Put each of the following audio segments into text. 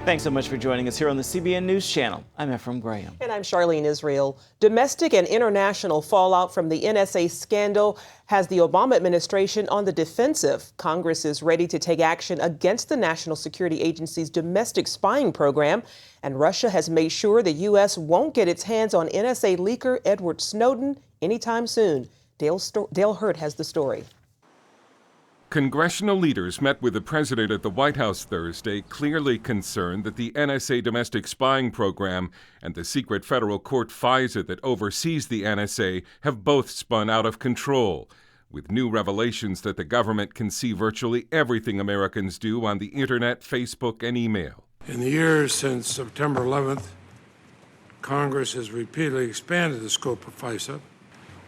Thanks so much for joining us here on the CBN News Channel. I'm Ephraim Graham. And I'm Charlene Israel. Domestic and international fallout from the NSA scandal has the Obama administration on the defensive. Congress is ready to take action against the National Security Agency's domestic spying program. And Russia has made sure the U.S. won't get its hands on NSA leaker Edward Snowden anytime soon. Dale Hurt has the story. Congressional leaders met with the president at the White House Thursday, clearly concerned that the NSA domestic spying program and the secret federal court FISA that oversees the NSA have both spun out of control, with new revelations that the government can see virtually everything Americans do on the internet, Facebook, and email. In the years since September 11th, Congress has repeatedly expanded the scope of FISA,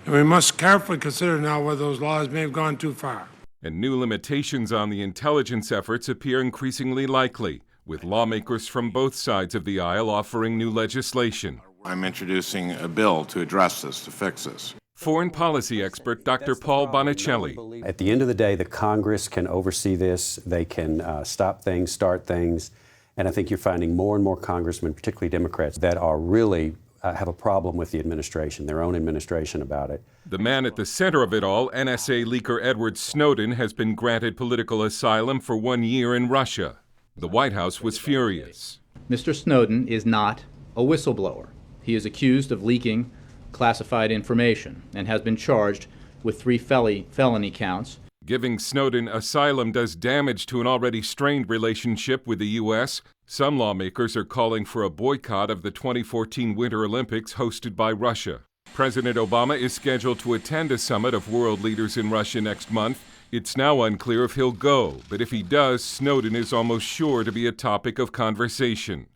and we must carefully consider now whether those laws may have gone too far. And new limitations on the intelligence efforts appear increasingly likely, with lawmakers from both sides of the aisle offering new legislation. I'm introducing a bill to address this, to fix this. Foreign policy expert Dr. Paul Bonicelli. At the end of the day, the Congress can oversee this. They can stop things, start things. And I think you're finding more and more congressmen, particularly Democrats, that are really have a problem with the administration, their own administration, about it. The man at the center of it all, NSA leaker Edward Snowden, has been granted political asylum for 1 year in Russia. The White House was furious. Mr. Snowden is not a whistleblower. He is accused of leaking classified information and has been charged with 3 felony counts. Giving Snowden asylum does damage to an already strained relationship with the U.S. Some lawmakers are calling for a boycott of the 2014 Winter Olympics hosted by Russia. President Obama is scheduled to attend a summit of world leaders in Russia next month. It's now unclear if he'll go, but if he does, Snowden is almost sure to be a topic of conversation.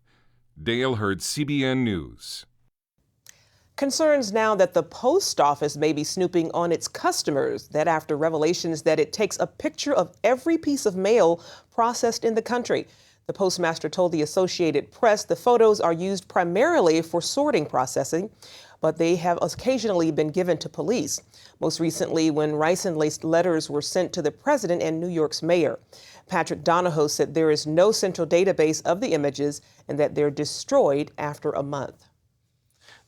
Dale Hurt, CBN News. Concerns now that the post office may be snooping on its customers. That after revelations that it takes a picture of every piece of mail processed in the country. The postmaster told the Associated Press the photos are used primarily for sorting processing, but they have occasionally been given to police. Most recently, when ricin-laced letters were sent to the president and New York's mayor. Patrick Donahoe said there is no central database of the images and that they're destroyed after a month.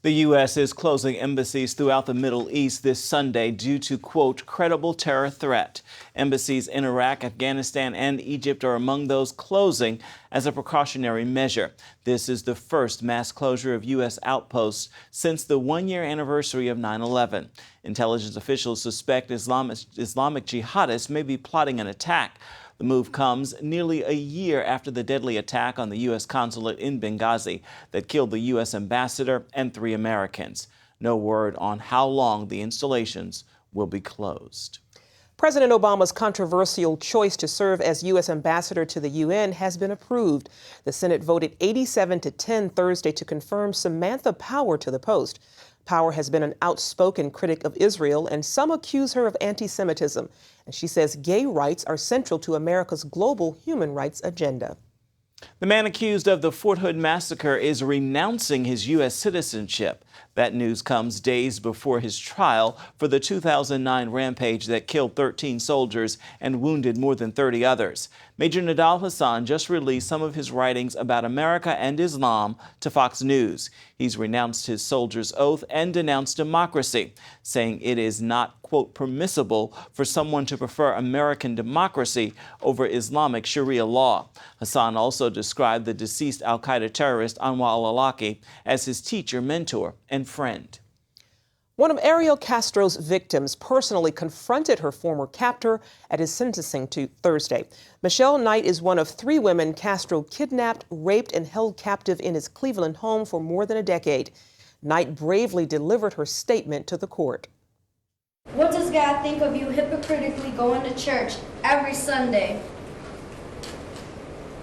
The U.S. is closing embassies throughout the Middle East this Sunday due to, quote, credible terror threat. Embassies in Iraq, Afghanistan, and Egypt are among those closing as a precautionary measure. This is the first mass closure of U.S. outposts since the one-year anniversary of 9/11. Intelligence officials suspect Islamic jihadists may be plotting an attack. The move comes nearly a year after the deadly attack on the U.S. consulate in Benghazi that killed the U.S. ambassador and 3 Americans. No word on how long the installations will be closed. President Obama's controversial choice to serve as U.S. ambassador to the UN has been approved. The Senate voted 87-10 Thursday to confirm Samantha Power to the post. Power has been an outspoken critic of Israel, and some accuse her of anti-Semitism. And she says gay rights are central to America's global human rights agenda. The man accused of the Fort Hood massacre is renouncing his U.S. citizenship. That news comes days before his trial for the 2009 rampage that killed 13 soldiers and wounded more than 30 others. Major Nidal Hasan just released some of his writings about America and Islam to Fox News. He's renounced his soldier's oath and denounced democracy, saying it is not, quote, permissible for someone to prefer American democracy over Islamic Sharia law. Hasan also described the deceased al-Qaeda terrorist Anwar al-Awlaki as his teacher, mentor, and friend. One of Ariel Castro's victims personally confronted her former captor at his sentencing to Thursday. Michelle Knight is one of 3 women Castro kidnapped, raped, and held captive in his Cleveland home for more than a decade. Knight bravely delivered her statement to the court. What does God think of you hypocritically going to church every Sunday,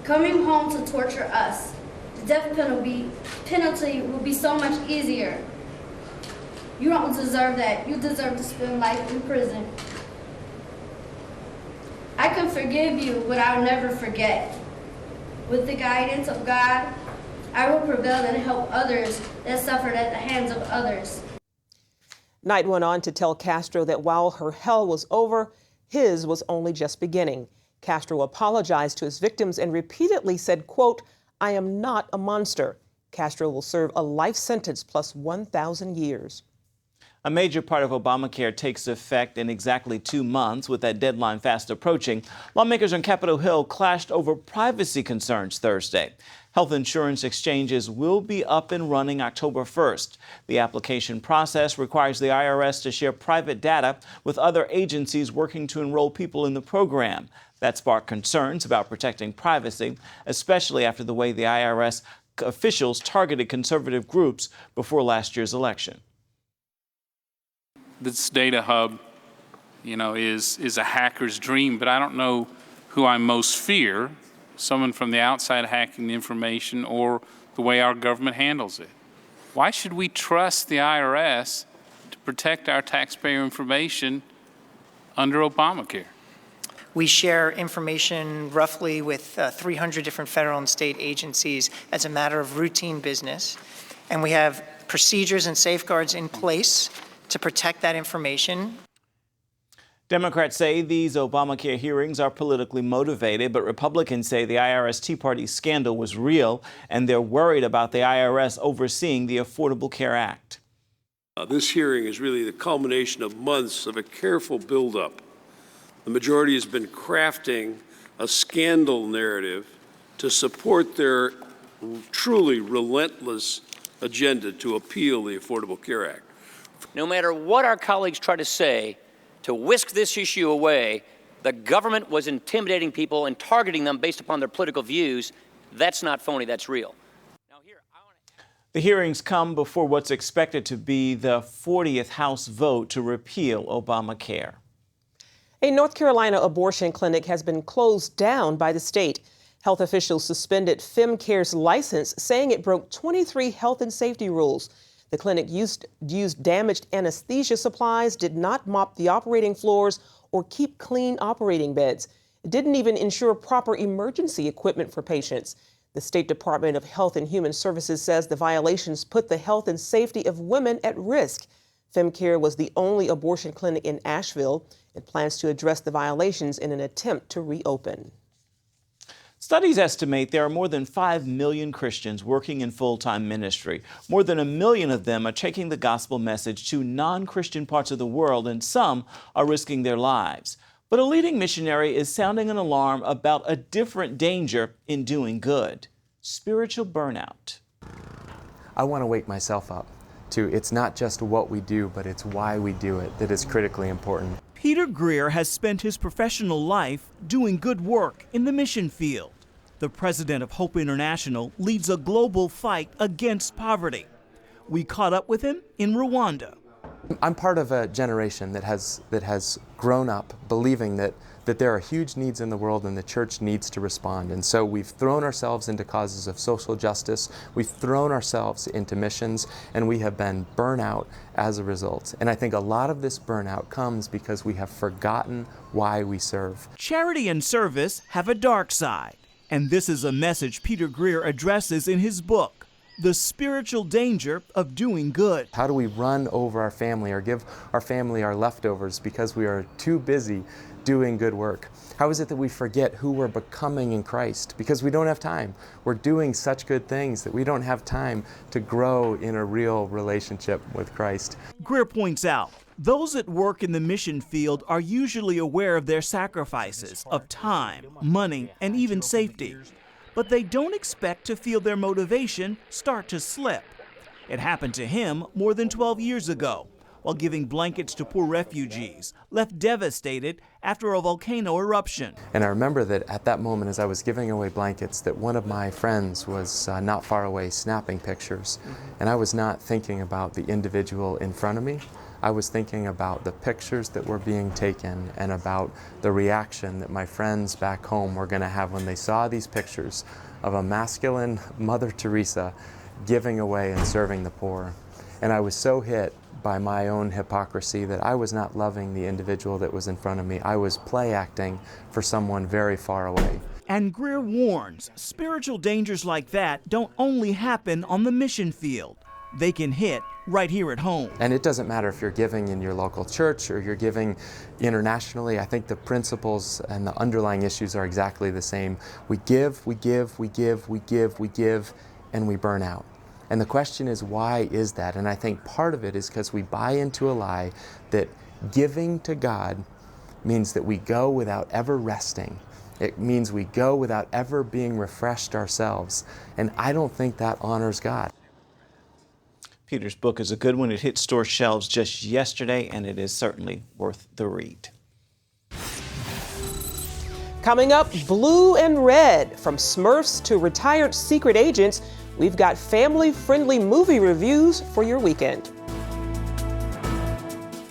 coming home to torture us? The death penalty will be so much easier. You don't deserve that. You deserve to spend life in prison. I can forgive you, but I'll never forget. With the guidance of God, I will prevail and help others that suffered at the hands of others. Knight went on to tell Castro that while her hell was over, his was only just beginning. Castro apologized to his victims and repeatedly said, quote, "I am not a monster." Castro will serve a life sentence plus 1,000 years. A major part of Obamacare takes effect in exactly 2 months. With that deadline fast approaching, lawmakers on Capitol Hill clashed over privacy concerns Thursday. Health insurance exchanges will be up and running October 1st. The application process requires the IRS to share private data with other agencies working to enroll people in the program. That sparked concerns about protecting privacy, especially after the way the IRS officials targeted conservative groups before last year's election. This data hub, is a hacker's dream, but I don't know who I most fear, someone from the outside hacking the information or the way our government handles it. Why should we trust the IRS to protect our taxpayer information under Obamacare? We share information roughly with 300 different federal and state agencies as a matter of routine business, and we have procedures and safeguards in place to protect that information. Democrats say these Obamacare hearings are politically motivated, but Republicans say the IRS Tea Party scandal was real, and they're worried about the IRS overseeing the Affordable Care Act. This hearing is really the culmination of months of a careful buildup. The majority has been crafting a scandal narrative to support their truly relentless agenda to appeal the Affordable Care Act. No matter what our colleagues try to say to whisk this issue away, the government was intimidating people and targeting them based upon their political views. That's not phony, that's real. The hearings come before what's expected to be the 40th House vote to repeal Obamacare. A North Carolina abortion clinic has been closed down by the state. Health officials suspended FemCare's license, saying it broke 23 health and safety rules. The clinic used damaged anesthesia supplies, did not mop the operating floors, or keep clean operating beds. It didn't even ensure proper emergency equipment for patients. The State Department of Health and Human Services says the violations put the health and safety of women at risk. FemCare was the only abortion clinic in Asheville. It plans to address the violations in an attempt to reopen. Studies estimate there are more than 5 million Christians working in full-time ministry. More than 1 million of them are taking the gospel message to non-Christian parts of the world, and some are risking their lives. But a leading missionary is sounding an alarm about a different danger in doing good: spiritual burnout. I want to wake myself up to it's not just what we do, but it's why we do it that is critically important. Peter Greer has spent his professional life doing good work in the mission field. The president of Hope International leads a global fight against poverty. We caught up with him in Rwanda. I'm part of a generation that has grown up believing that there are huge needs in the world and the church needs to respond. And so we've thrown ourselves into causes of social justice, we've thrown ourselves into missions, and we have been burnout as a result. And I think a lot of this burnout comes because we have forgotten why we serve. Charity and service have a dark side, and this is a message Peter Greer addresses in his book, The Spiritual Danger of Doing Good. How do we run over our family or give our family our leftovers because we are too busy doing good work? How is it that we forget who we're becoming in Christ because we don't have time? We're doing such good things that we don't have time to grow in a real relationship with Christ. Greer points out, those at work in the mission field are usually aware of their sacrifices of time, money, and even safety. But they don't expect to feel their motivation start to slip. It happened to him more than 12 years ago, while giving blankets to poor refugees, left devastated after a volcano eruption. And I remember that at that moment, as I was giving away blankets, that one of my friends was not far away snapping pictures. And I was not thinking about the individual in front of me. I was thinking about the pictures that were being taken and about the reaction that my friends back home were going to have when they saw these pictures of a masculine Mother Teresa giving away and serving the poor. And I was so hit by my own hypocrisy that I was not loving the individual that was in front of me. I was play acting for someone very far away. And Greer warns spiritual dangers like that don't only happen on the mission field. they can hit right here at home. And it doesn't matter if you're giving in your local church or you're giving internationally. I think the principles and the underlying issues are exactly the same. We give, we give, we give, we give, we give, and we burn out. And the question is, why is that? And I think part of it is because we buy into a lie that giving to God means that we go without ever resting. It means we go without ever being refreshed ourselves. And I don't think that honors God. Peter's book is a good one. It hit store shelves just yesterday, and it is certainly worth the read. Coming up, blue and red. From Smurfs to retired secret agents, we've got family-friendly movie reviews for your weekend.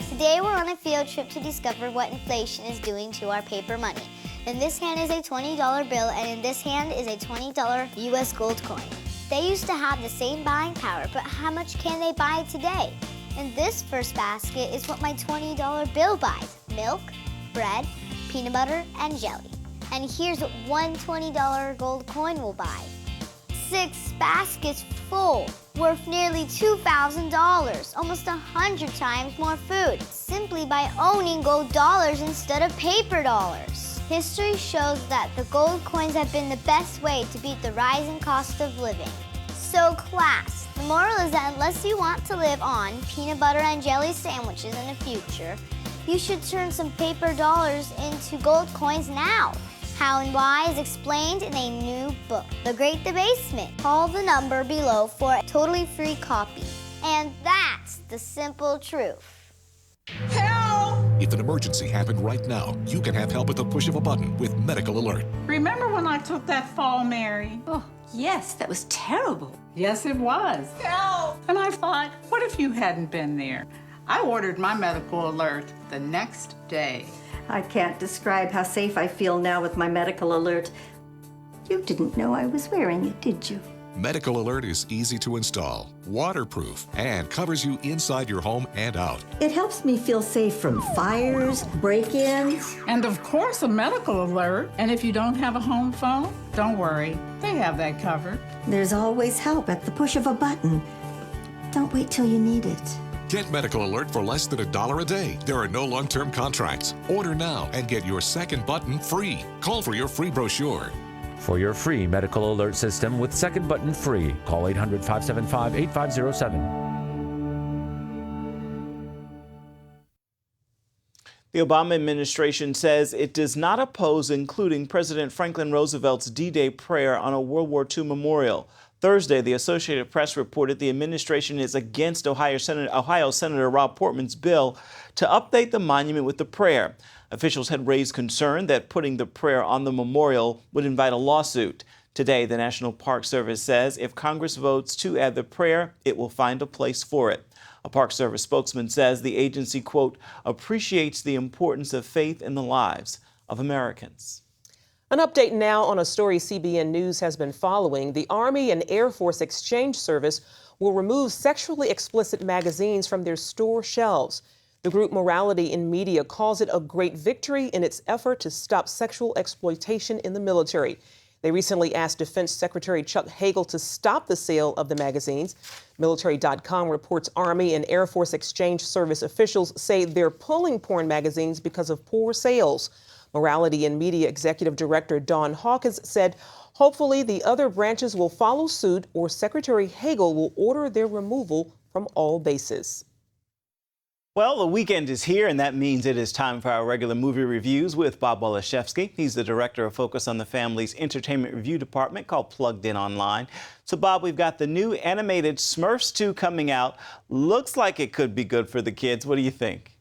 Today we're on a field trip to discover what inflation is doing to our paper money. In this hand is a $20 bill, and in this hand is a $20 U.S. gold coin. They used to have the same buying power, but how much can they buy today? In this first basket is what my $20 bill buys: milk, bread, peanut butter, and jelly. And here's what one $20 gold coin will buy: 6 baskets full, worth nearly $2,000, almost 100 times more food, simply by owning gold dollars instead of paper dollars. History shows that the gold coins have been the best way to beat the rising cost of living. So class, the moral is that unless you want to live on peanut butter and jelly sandwiches in the future, you should turn some paper dollars into gold coins now. How and why is explained in a new book, The Great Debasement. Call the number below for a totally free copy. And that's the simple truth. Help! If an emergency happened right now, you can have help at the push of a button with Medical Alert. Remember when I took that fall, Mary? Oh, yes, that was terrible. Yes, it was. Help! And I thought, what if you hadn't been there? I ordered my Medical Alert the next day. I can't describe how safe I feel now with my Medical Alert. You didn't know I was wearing it, did you? Medical Alert is easy to install, waterproof, and covers you inside your home and out. It helps me feel safe from fires, break-ins. And of course, a Medical Alert. And if you don't have a home phone, don't worry. They have that covered. There's always help at the push of a button. Don't wait till you need it. Get Medical Alert for less than $1 a day. There are no long-term contracts. Order now and get your second button free. Call for your free brochure. For your free Medical Alert system with second button free, call 800-575-8507. The Obama administration says it does not oppose including President Franklin Roosevelt's D-Day prayer on a World War II memorial. Thursday, the Associated Press reported the administration is against Ohio Senator Rob Portman's bill to update the monument with the prayer. Officials had raised concern that putting the prayer on the memorial would invite a lawsuit. Today, the National Park Service says if Congress votes to add the prayer, it will find a place for it. A Park Service spokesman says the agency, quote, appreciates the importance of faith in the lives of Americans. An update now on a story CBN News has been following. The Army and Air Force Exchange Service will remove sexually explicit magazines from their store shelves. The group Morality in Media calls it a great victory in its effort to stop sexual exploitation in the military. They recently asked Defense Secretary Chuck Hagel to stop the sale of the magazines. Military.com reports Army and Air Force Exchange Service officials say they're pulling porn magazines because of poor sales. Morality in Media Executive Director Dawn Hawkins said hopefully the other branches will follow suit or Secretary Hagel will order their removal from all bases. Well, the weekend is here, and that means it is time for our regular movie reviews with Bob Waliszewski. He's the director of Focus on the Family's entertainment review department called Plugged In Online. So, Bob, we've got the new animated Smurfs 2 coming out. Looks like it could be good for the kids. What do you think?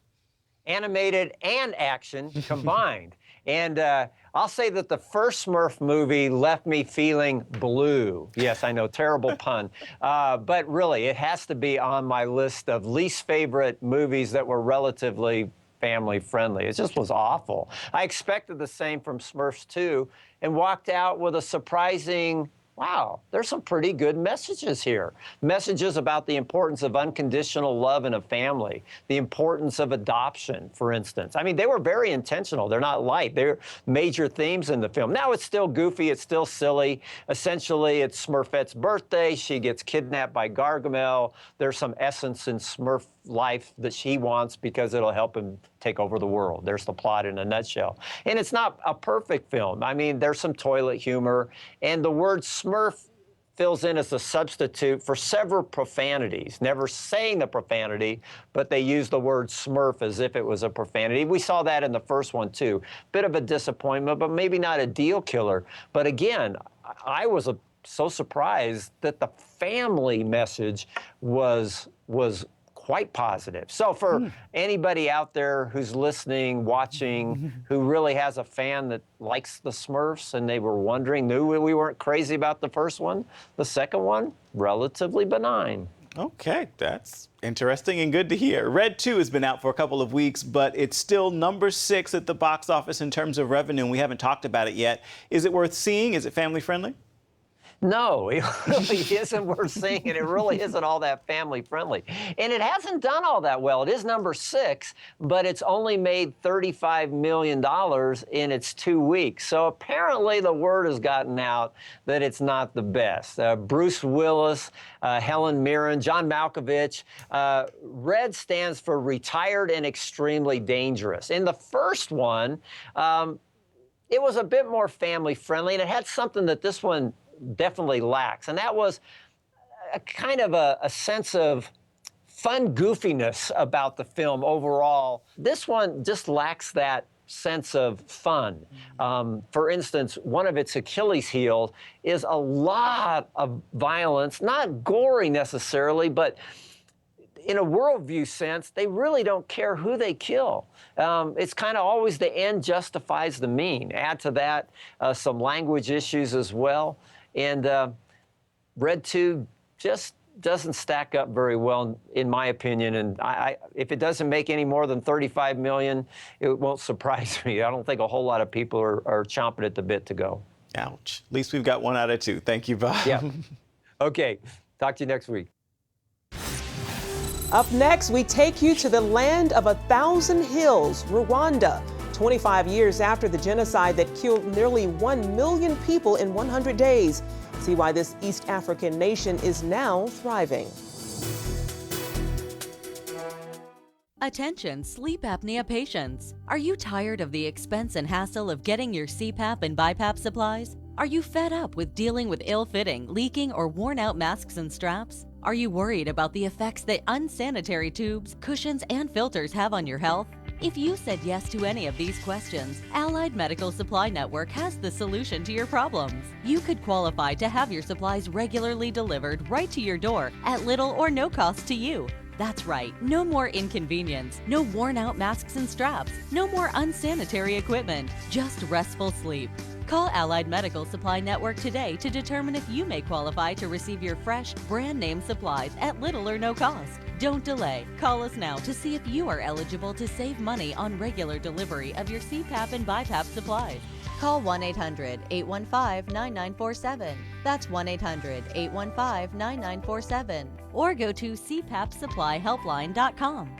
Animated and action combined. And I'll say that the first Smurf movie left me feeling blue. Yes, I know, terrible pun. But really, it has to be on my list of least favorite movies that were relatively family friendly. It just was awful. I expected the same from Smurfs 2 and walked out with a surprising wow, there's some pretty good messages here. Messages about the importance of unconditional love in a family, the importance of adoption, for instance. I mean, they were very intentional. They're not light. They're major themes in the film. Now, it's still goofy. It's still silly. Essentially, it's Smurfette's birthday. She gets kidnapped by Gargamel. There's some essence in Smurf life that she wants because it'll help him take over the world. There's the plot in a nutshell. And it's not a perfect film. I mean, there's some toilet humor, and the word Smurf fills in as a substitute for several profanities, never saying the profanity, but they use the word Smurf as if it was a profanity. We saw that in the first one too. Bit of a disappointment, but maybe not a deal killer. But again, I was so surprised that the family message was quite positive. So for anybody out there who's listening, watching, who really has a fan that likes the Smurfs and they were wondering, knew we weren't crazy about the first one, the second one, relatively benign. Okay, that's interesting and good to hear. Red 2 has been out for a couple of weeks, but it's still number 6 at the box office in terms of revenue, and we haven't talked about it yet. Is it worth seeing? Is it family friendly? No, it really isn't worth seeing, and it really isn't all that family friendly. And it hasn't done all that well. It is number 6, but it's only made $35 million in its 2 weeks. So apparently the word has gotten out that it's not the best. Bruce Willis, Helen Mirren, John Malkovich. RED stands for Retired and Extremely Dangerous. In the first one, it was a bit more family friendly, and it had something that this one definitely lacks, and that was a kind of a sense of fun goofiness about the film overall. This one just lacks that sense of fun. For instance, one of its Achilles heel is a lot of violence, not gory necessarily, but in a worldview sense, they really don't care who they kill. It's kind of always the end justifies the mean. Add to that some language issues as well. And Red 2 just doesn't stack up very well, in my opinion. And if it doesn't make any more than $35 million, it won't surprise me. I don't think a whole lot of people are chomping at the bit to go. Ouch. At least we've got 1 out of 2. Thank you, Bob. Yeah. Okay. Talk to you next week. Up next, we take you to the land of 1,000 hills, Rwanda. 25 years after the genocide that killed nearly 1 million people in 100 days. See why this East African nation is now thriving. Attention sleep apnea patients. Are you tired of the expense and hassle of getting your CPAP and BiPAP supplies? Are you fed up with dealing with ill-fitting, leaking, or worn-out masks and straps? Are you worried about the effects that unsanitary tubes, cushions, and filters have on your health? If you said yes to any of these questions, Allied Medical Supply Network has the solution to your problems. You could qualify to have your supplies regularly delivered right to your door at little or no cost to you. That's right, no more inconvenience, no worn-out masks and straps, no more unsanitary equipment, just restful sleep. Call Allied Medical Supply Network today to determine if you may qualify to receive your fresh, brand-name supplies at little or no cost. Don't delay. Call us now to see if you are eligible to save money on regular delivery of your CPAP and BiPAP supplies. Call 1-800-815-9947. That's 1-800-815-9947. Or go to cpapsupplyhelpline.com.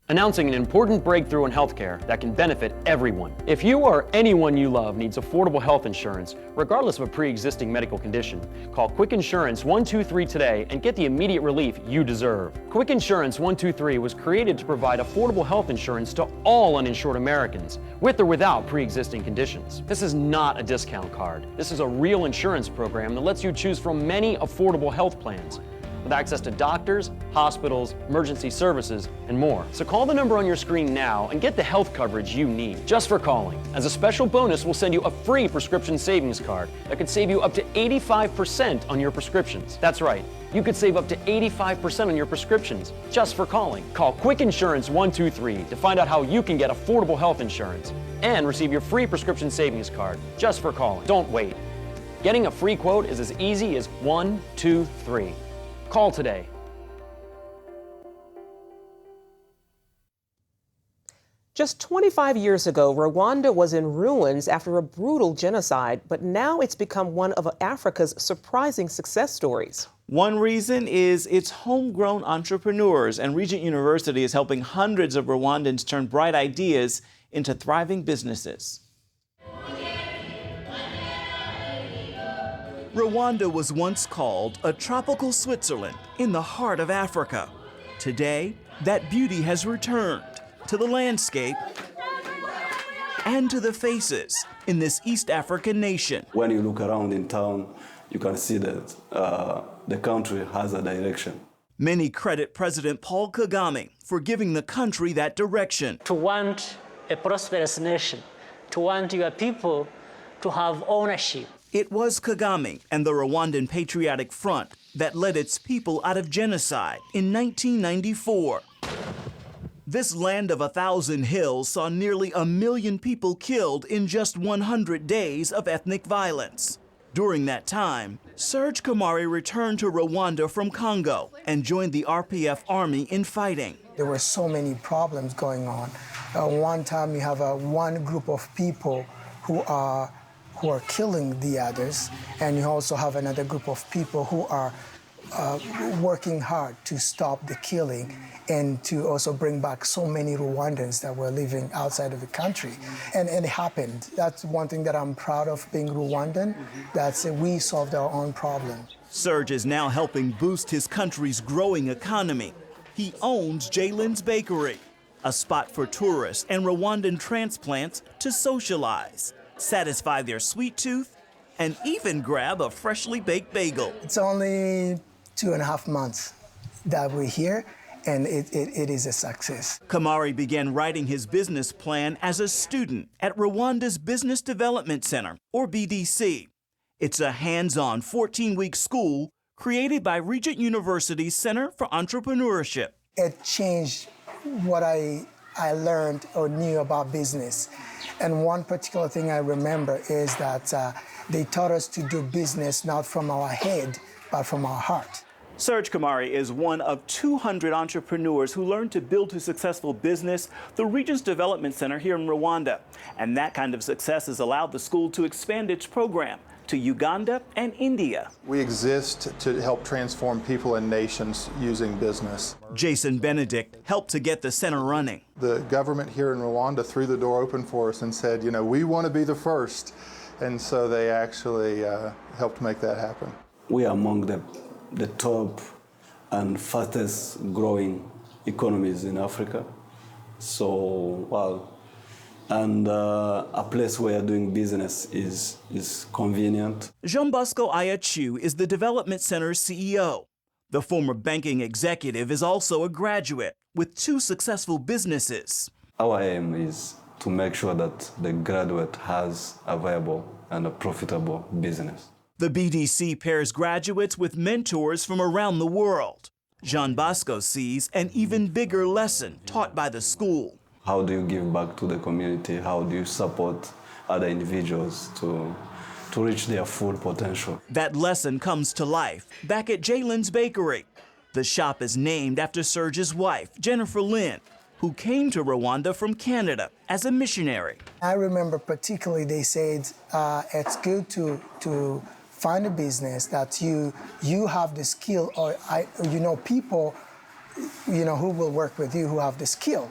Announcing an important breakthrough in healthcare that can benefit everyone. If you or anyone you love needs affordable health insurance, regardless of a pre-existing medical condition, call Quick Insurance 123 today and get the immediate relief you deserve. Quick Insurance 123 was created to provide affordable health insurance to all uninsured Americans, with or without pre-existing conditions. This is not a discount card. This is a real insurance program that lets you choose from many affordable health plans, with access to doctors, hospitals, emergency services, and more. So call the number on your screen now and get the health coverage you need just for calling. As a special bonus, we'll send you a free prescription savings card that could save you up to 85% on your prescriptions. That's right, you could save up to 85% on your prescriptions just for calling. Call Quick Insurance 123 to find out how you can get affordable health insurance and receive your free prescription savings card just for calling. Don't wait. Getting a free quote is as easy as 1, 2, 3. Call today. Just 25 years ago, Rwanda was in ruins after a brutal genocide, but now it's become one of Africa's surprising success stories. One reason is its homegrown entrepreneurs, and Regent University is helping hundreds of Rwandans turn bright ideas into thriving businesses. Rwanda was once called a tropical Switzerland in the heart of Africa. Today, that beauty has returned to the landscape and to the faces in this East African nation. When you look around in town, you can see that the country has a direction. Many credit President Paul Kagame for giving the country that direction. To want a prosperous nation, to want your people to have ownership. It was Kagame and the Rwandan Patriotic Front that led its people out of genocide in 1994. This land of 1,000 hills saw nearly 1 million people killed in just 100 days of ethnic violence. During that time, Serge Kamari returned to Rwanda from Congo and joined the RPF army in fighting. There were so many problems going on. One time you have one group of people who are killing the others, and you also have another group of people who are working hard to stop the killing and to also bring back so many Rwandans that were living outside of the country. And it happened. That's one thing that I'm proud of being Rwandan, that we solved our own problem. Serge is now helping boost his country's growing economy. He owns Jalen's Bakery, a spot for tourists and Rwandan transplants to socialize, satisfy their sweet tooth, and even grab a freshly baked bagel. It's only 2.5 months that we're here, and it is a success. Kamari began writing his business plan as a student at Rwanda's Business Development Center, or BDC. It's a hands-on 14-week school created by Regent University's Center for Entrepreneurship. It changed what I learned or knew about business. And one particular thing I remember is that they taught us to do business not from our head, but from our heart. Serge Kamari is one of 200 entrepreneurs who learned to build a successful business through Regent's Development Center here in Rwanda. And that kind of success has allowed the school to expand its program to Uganda and India. We exist to help transform people and nations using business. Jason Benedict helped to get the center running. The government here in Rwanda threw the door open for us and said, you know, we want to be the first. And so they actually helped make that happen. We are among the top and fastest growing economies in Africa. So, and a place where doing business is convenient. Jean Bosco Ayachu is the Development Center's CEO. The former banking executive is also a graduate with 2 successful businesses. Our aim is to make sure that the graduate has a viable and a profitable business. The BDC pairs graduates with mentors from around the world. Jean Bosco sees an even bigger lesson taught by the school. How do you give back to the community? How do you support other individuals to reach their full potential? That lesson comes to life back at Jalen's Bakery. The shop is named after Serge's wife, Jennifer Lynn, who came to Rwanda from Canada as a missionary. I remember particularly they said it's good to find a business that you have the skill, or people who will work with you who have the skill.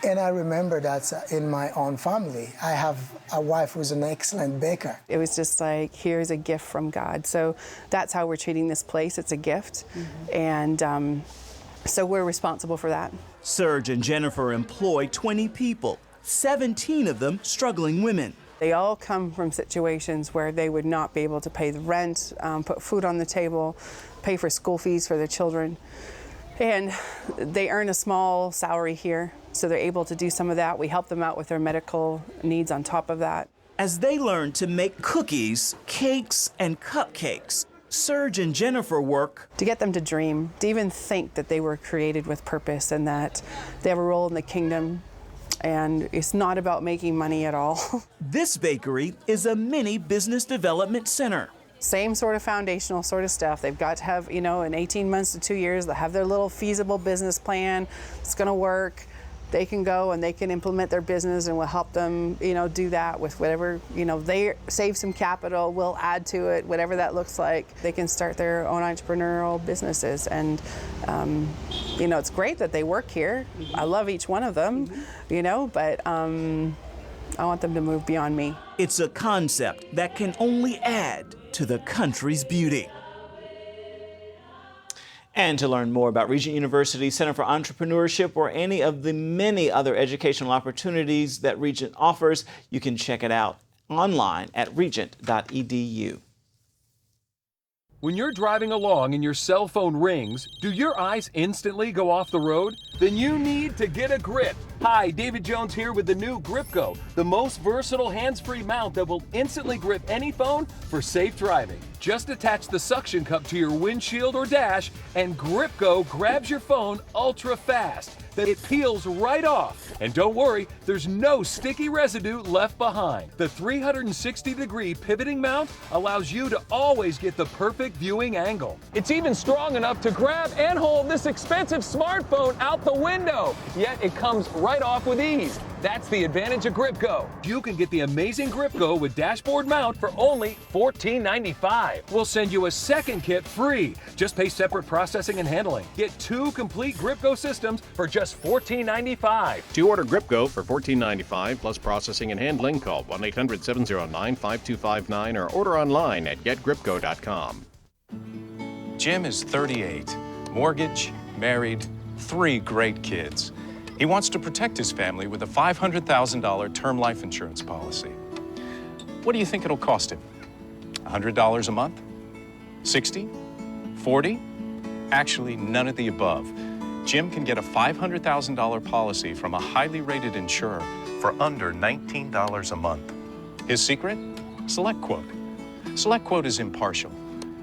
And I remember that in my own family, I have a wife who's an excellent baker. It was just like, here's a gift from God. So that's how we're treating this place. It's a gift. And so we're responsible for that. Serge and Jennifer employ 20 people, 17 of them struggling women. They all come from situations where they would not be able to pay the rent, put food on the table, pay for school fees for their children. And they earn a small salary here, so they're able to do some of that. We help them out with their medical needs on top of that. As they learn to make cookies, cakes, and cupcakes, Serge and Jennifer work to get them to dream, to even think that they were created with purpose and that they have a role in the kingdom. And it's not about making money at all. This bakery is a mini business development center. Same sort of foundational sort of stuff. They've got to have, in 18 months to 2 years, they'll have their little feasible business plan. It's going to work. they can go and they can implement their business, and we'll help them, do that with whatever, they save some capital, we'll add to it, whatever that looks like. They can start their own entrepreneurial businesses. And, it's great that they work here. I love each one of them, but I want them to move beyond me. It's a concept that can only add to the country's beauty. And to learn more about Regent University's Center for Entrepreneurship or any of the many other educational opportunities that Regent offers, you can check it out online at regent.edu. When you're driving along and your cell phone rings, do your eyes instantly go off the road? Then you need to get a grip. Hi, David Jones here with the new GripGo, the most versatile hands-free mount that will instantly grip any phone for safe driving. Just attach the suction cup to your windshield or dash, and GripGo grabs your phone ultra fast. Then it peels right off. And don't worry, there's no sticky residue left behind. The 360-degree pivoting mount allows you to always get the perfect viewing angle. It's even strong enough to grab and hold this expensive smartphone out the window. Yet it comes right off with ease. That's the advantage of GripGo. You can get the amazing GripGo with dashboard mount for only $14.95. We'll send you a second kit free. Just pay separate processing and handling. Get 2 complete GripGo systems for just $14.95. To order GripGo for $14.95 plus processing and handling, call 1-800-709-5259 or order online at getgripgo.com. Jim is 38, mortgage, married, 3 great kids. He wants to protect his family with a $500,000 term life insurance policy. What do you think it'll cost him? $100 a month? 60? 40? Actually, none of the above. Jim can get a $500,000 policy from a highly rated insurer for under $19 a month. His secret? SelectQuote. SelectQuote is impartial.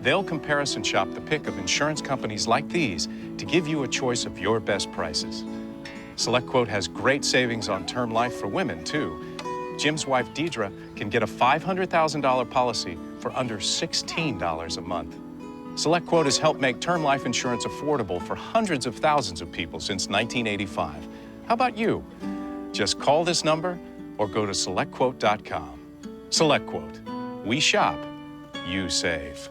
They'll comparison shop the pick of insurance companies like these to give you a choice of your best prices. SelectQuote has great savings on term life for women, too. Jim's wife, Deidre, can get a $500,000 policy for under $16 a month. SelectQuote has helped make term life insurance affordable for hundreds of thousands of people since 1985. How about you? Just call this number or go to SelectQuote.com. SelectQuote. We shop, you save.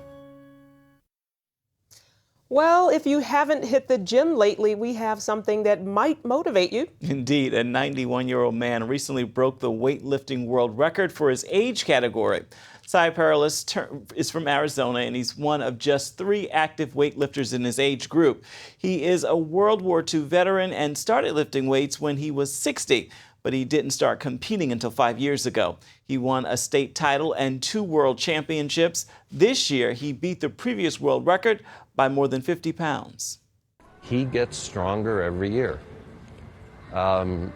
Well, if you haven't hit the gym lately, we have something that might motivate you. Indeed, a 91-year-old man recently broke the weightlifting world record for his age category. Cy Perilous is from Arizona, and he's one of just 3 active weightlifters in his age group. He is a World War II veteran and started lifting weights when he was 60, but he didn't start competing until 5 years ago. He won a state title and 2 world championships. This year, he beat the previous world record by more than 50 pounds. He gets stronger every year. To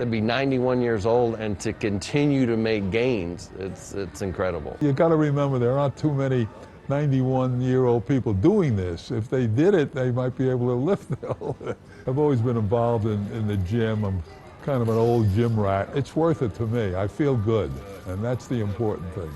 be 91 years old and to continue to make gains, it's incredible. You got to remember there aren't too many 91-year-old people doing this. If they did it, they might be able to lift. I've always been involved in the gym. I'm kind of an old gym rat. It's worth it to me. I feel good, and that's the important thing.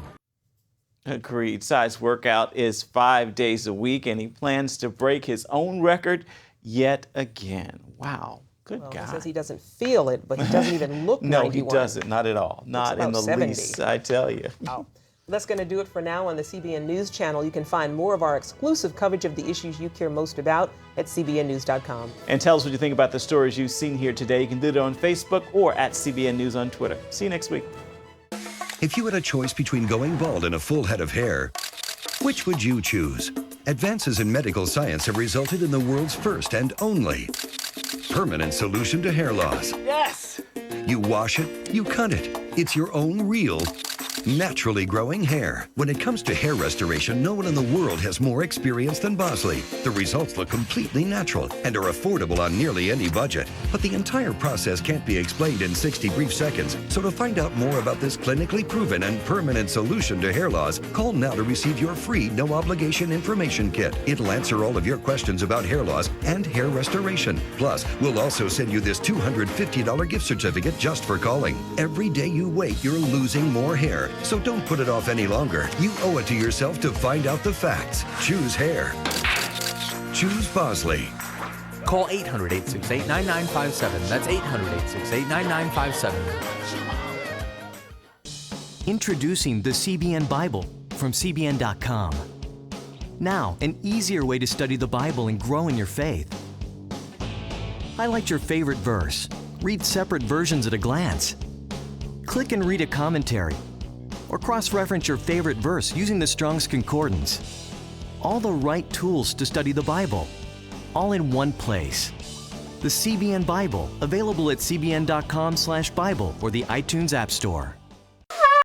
Agreed. Cy's workout is 5 days a week, and he plans to break his own record yet again. Wow. Good guy. He says he doesn't feel it, but he doesn't even look 91. No, he doesn't. Not at all. Not in the 70. least, I tell you. Oh. That's going to do it for now on the CBN News Channel. You can find more of our exclusive coverage of the issues you care most about at cbnnews.com. And tell us what you think about the stories you've seen here today. You can do it on Facebook or at CBN News on Twitter. See you next week. If you had a choice between going bald and a full head of hair, which would you choose? Advances in medical science have resulted in the world's first and only permanent solution to hair loss. Yes! You wash it, you cut it. It's your own real, naturally growing hair. When it comes to hair restoration, no one in the world has more experience than Bosley. The results look completely natural and are affordable on nearly any budget. But the entire process can't be explained in 60 brief seconds. So to find out more about this clinically proven and permanent solution to hair loss, call now to receive your free no-obligation information kit. It'll answer all of your questions about hair loss and hair restoration. Plus, we'll also send you this $250 gift certificate just for calling. Every day you wait, you're losing more hair. So don't put it off any longer. You owe it to yourself to find out the facts. Choose hair. Choose Bosley. Call 800-868-9957. That's 800-868-9957. Introducing the CBN Bible from CBN.com. Now, an easier way to study the Bible and grow in your faith. Highlight your favorite verse. Read separate versions at a glance. Click and read a commentary. Or cross-reference your favorite verse using the Strong's Concordance. All the right tools to study the Bible, all in one place. The CBN Bible, available at cbn.com/Bible or the iTunes App Store.